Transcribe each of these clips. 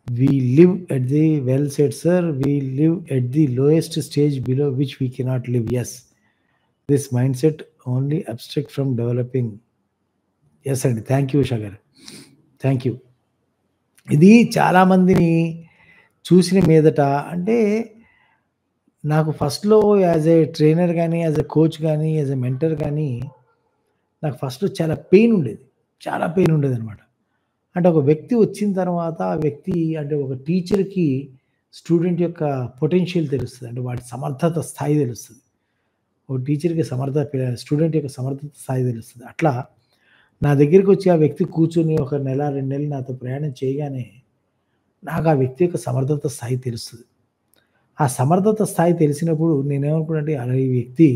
We live at the well said, sir. We live at the lowest stage below which we cannot live. Yes, this mindset only abstract from developing. Yes అండి, thank you Usha గారు, thank you. ఇది చాలామందిని చూసిన మీదట అంటే నాకు ఫస్ట్‌లో as a trainer గానీ, యాజ్ ఎ కోచ్ గానీ, యాజ్ ఎ మెంటర్ గానీ నాకు ఫస్ట్‌లో చాలా పెయిన్ ఉండేది. చాలా పెయిన్ ఉండేదనమాట. అంటే ఒక వ్యక్తి వచ్చిన తర్వాత ఆ వ్యక్తి అంటే ఒక టీచర్‌కి స్టూడెంట్ యొక్క పొటెన్షియల్ తెలుస్తది. అంటే వాడి సమర్థత స్థాయి తెలుస్తది. ఒక టీచర్‌కి స్టూడెంట్ యొక్క సమర్థత స్థాయి తెలుస్తది. అట్లా నా దగ్గరికొచ్చి ఆ వ్యక్తి కూర్చొని ఒక నెల, 2 నెలలు నాతో ప్రయాణం చేయగానే నాకు ఆ వ్యక్తి యొక్క సమర్థత స్థాయి తెలుస్తది. ఆ సమర్థత స్థాయి తెలిసినప్పుడు నేనేమనుకున్నానంటే, అరె! ఈ వ్యక్తి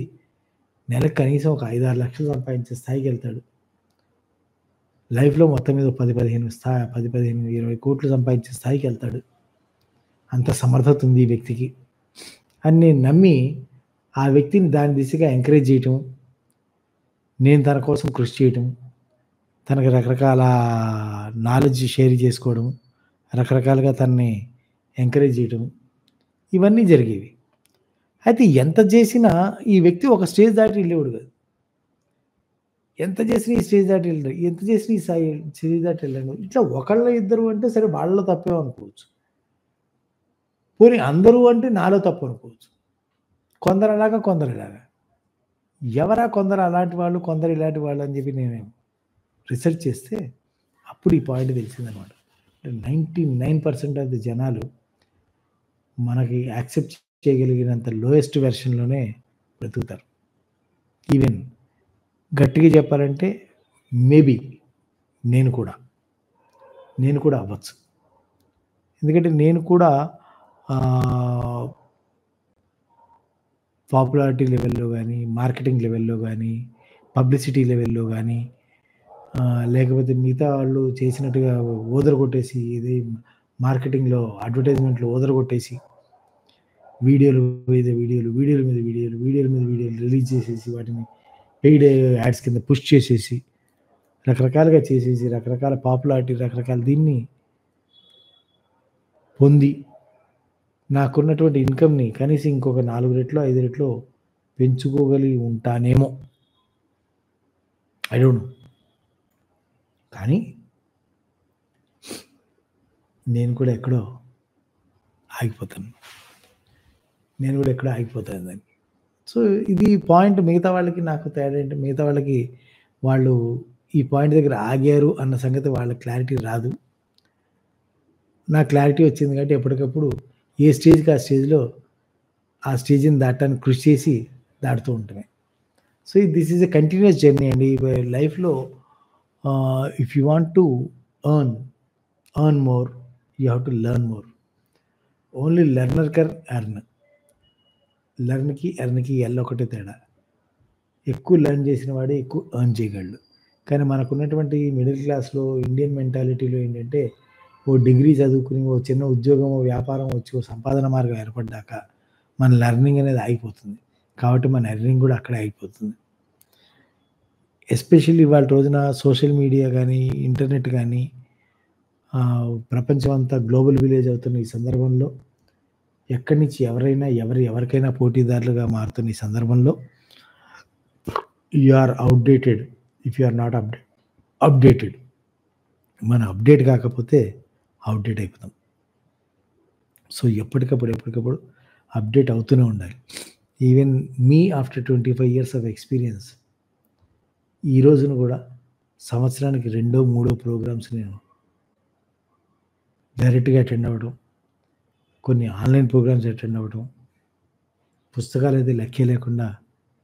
నెలకు కనీసం ఒక 5, 6 లక్షలు సంపాదించే స్థాయికెళ్తాడు. లైఫ్‌లో మొత్తం మీద 10, 15, 20 కోట్లు సంపాదించే స్థాయికెళ్తాడు. అంత సమర్థత ఉంది ఈ వ్యక్తికి అని నేను నమ్మి, ఆ వ్యక్తిని దాని దిశగా ఎంకరేజ్ చేయటం, నేను తన కోసం కృషి చేయటం, తనకి రకరకాల నాలెడ్జ్ షేర్ చేసుకోవడం, రకరకాలుగా తనని ఎంకరేజ్ చేయటం, ఇవన్నీ జరిగేవి. అయితే ఎంత చేసినా ఈ వ్యక్తి ఒక స్టేజ్ దాటి వెళ్ళేవాడు కాదు. ఎంత చేసినా ఈ స్టేజ్ దాటి వెళ్ళడు. ఎంత చేసినా ఈ స్టేజ్ దాటి వెళ్ళాడు. ఇట్లా ఒకళ్ళో ఇద్దరు అంటే సరే వాళ్ళలో తప్పేమో అనుకోవచ్చు. పోనీ అందరూ అంటే నాలో తప్పు అనుకోవచ్చు. కొందరు అలాగా, కొందరు ఇలాగా. ఎవరా కొందరు అలాంటి వాళ్ళు, కొందరు ఇలాంటి వాళ్ళు అని చెప్పి నేను రిసర్చ్ చేస్తే అప్పుడు ఈ పాయింట్ తెలిసిందనమాట. 99% ఆఫ్ ది జనాలు మనకి యాక్సెప్ట్ చేయగలిగినంత లోయెస్ట్ వెర్షన్‌లోనే బ్రతుకుతారు. ఈవెన్ గట్టిగా చెప్పాలంటే మేబీ నేను కూడా అవ్వచ్చు. ఎందుకంటే నేను కూడా పాపులారిటీ లెవెల్‌లో గానీ, మార్కెటింగ్ లెవెల్‌లో గానీ, పబ్లిసిటీ లెవెల్‌లో గానీ, లేకపోతే మిగతా వాళ్ళు చేసినట్టుగా ఊదరగొట్టేసి ఇది మార్కెటింగ్‌లో అడ్వర్టైజ్‌మెంట్‌లో ఊదరగొట్టేసి వీడియోల మీద వీడియోలు రిలీజ్ చేసేసి వాటిని పెయిడ్ యాడ్స్ కింద పుష్ చేసేసి రకరకాలుగా చేసేసి రకరకాల పాపులారిటీ రకరకాల దీన్ని పొంది నాకున్నటువంటి ఇన్‌కమ్‌ని కనీసం ఇంకొక 4 రెట్లో, 5 రెట్లో పెంచుకోగలిగి ఉంటానేమో. I don't know. కానీ నేను కూడా ఎక్కడో ఆగిపోతాను. దాన్ని. సో, ఇది పాయింట్ మిగతా వాళ్ళకి నాకు తేడా ఏంటి, మిగతా వాళ్ళకి వాళ్ళు ఈ పాయింట్ దగ్గర ఆగారు అన్న సంగతి వాళ్ళకి క్లారిటీ రాదు. నాకు క్లారిటీ వచ్చింది కాబట్టి ఎప్పటికప్పుడు ఏ స్టేజ్‌కి ఆ స్టేజ్‌లో ఆ స్టేజ్‌ని దాటడానికి కృషి చేసి దాటుతూ ఉంటామే. So, this is a continuous journey అండి. లైఫ్‌లో if you want to earn more, you have to learn more. Only learner can earn. ఎర్న్‌కి ఒకటే తేడా. ఎక్కువ లెర్న్ చేసిన వాడే ఎక్కువ ఎర్న్ చేయగలడు. కానీ మనకున్నటువంటి మిడిల్ క్లాస్‌లో ఇండియన్ మెంటాలిటీలో ఏంటంటే, ఓ డిగ్రీ చదువుకుని, ఓ చిన్న ఉద్యోగమో, వ్యాపారం వచ్చి, ఓ సంపాదన మార్గం ఏర్పడ్డాక మన లెర్నింగ్ అనేది ఆగిపోతుంది. కాబట్టి మన ఎర్నింగ్ కూడా అక్కడే ఆగిపోతుంది. ఎస్పెషల్లీ ఇవాళ రోజున సోషల్ మీడియా గానీ, ఇంటర్నెట్ గానీ, ప్రపంచం అంతా గ్లోబల్ విలేజ్ అవుతున్న ఈ సందర్భంలో ఎక్కడి నుంచి ఎవరైనా ఎవరికైనా పోటీదారులుగా మారుతున్న ఈ సందర్భంలో you are outdated if you are not updated. మనం అప్డేట్ కాకపోతే అవుట్‌డేట్ అయిపోతాం. సో, ఎప్పటికప్పుడు అప్డేట్ అవుతూనే ఉండాలి. Even me after 25 years of experience ఈ రోజున కూడా సంవత్సరానికి 2, 3 ప్రోగ్రామ్స్ నేను డైరెక్ట్‌గా అటెండ్ అవ్వడం, కొన్ని ఆన్‌లైన్ ప్రోగ్రామ్స్ అటెండ్ అవ్వడం, పుస్తకాలైతే లెక్కే లేకుండా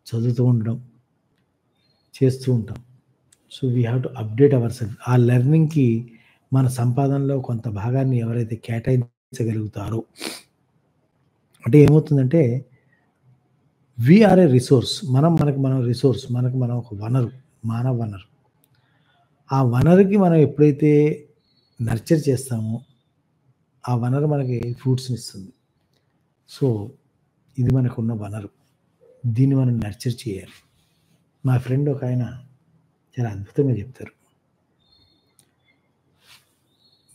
చదువుతూ ఉండడం చేస్తూ ఉంటాం. So, we have to update our self. ఆ లెర్నింగ్‌కి మన సంపాదనలో కొంత భాగాన్ని ఎవరైతే కేటాయించగలుగుతారో, అంటే ఏమవుతుందంటే వి ఆర్ ఏ రిసోర్స్. మనకు మనం రిసోర్స్. మనకు మనం ఒక వనరు, మానవ వనరు. ఆ వనరుకి మనం ఎప్పుడైతే నర్చర్ చేస్తామో, ఆ వనరు మనకి ఫ్రూట్స్‌నిస్తుంది. సో, ఇది మనకున్న వనరు. దీన్ని మనం నర్చర్ చేయాలి. మా ఫ్రెండ్ ఒకాయన చాలా అద్భుతంగా చెప్తారు.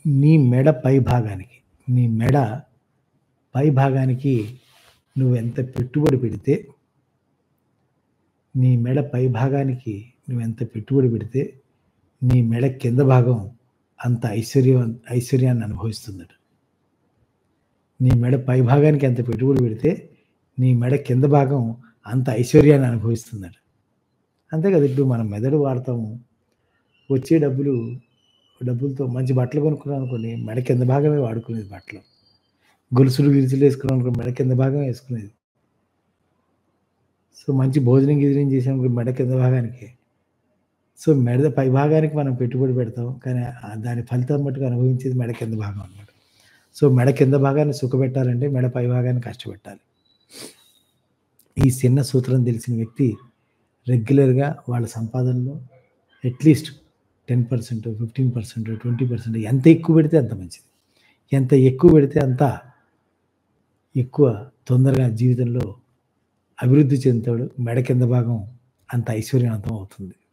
నీ మెడ పై భాగానికి నీ మెడ పై భాగానికి నువ్వెంత పెట్టుబడి పెడితే నీ మెడ పై భాగానికి నువ్వెంత పెట్టుబడి పెడితే నీ మెడ కింద భాగం అంత ఐశ్వర్యాన్ని అనుభవిస్తుందట. నీ మెడ పై భాగానికి ఎంత పెట్టుబడి పెడితే నీ మెడ కింద భాగం అంత ఐశ్వర్యాన్ని అనుభవిస్తుందట. అంతే కదా! ఇప్పుడు మనం మెదడు వాడతాము. వచ్చే డబ్బులతో మంచి బట్టలు కొనుక్కున్నాం అనుకోండి, మెడ కింద భాగమే వాడుకునేది బట్టలు. గొలుసులు గిలుసులు వేసుకున్నాం అనుకో మెడ కింద భాగం వేసుకునేది. సో, మంచి గిజనం చేసామనుకో మెడ కింద భాగానికి. సో, మెడ పై భాగానికి మనం పెట్టుబడి పెడతాం. కానీ దాని ఫలితం మట్టుకు అనుభవించేది మెడ కింద భాగం అనమాట. సో, మెడ కింద భాగాన్ని సుఖపెట్టాలంటే మెడ పై భాగాన్ని కష్టపెట్టాలి. ఈ చిన్న సూత్రం తెలిసిన వ్యక్తి రెగ్యులర్‌గా వాళ్ళ సంపాదనలో అట్‌లీస్ట్ 10%, 15%, 20% ఎంత ఎక్కువ పెడితే అంత మంచిది. ఎంత ఎక్కువ పెడితే అంత ఎక్కువ తొందరగా జీవితంలో అభివృద్ధి చెందుతాడు. మెడ కింద భాగం అంత ఐశ్వర్యవంతం అవుతుంది.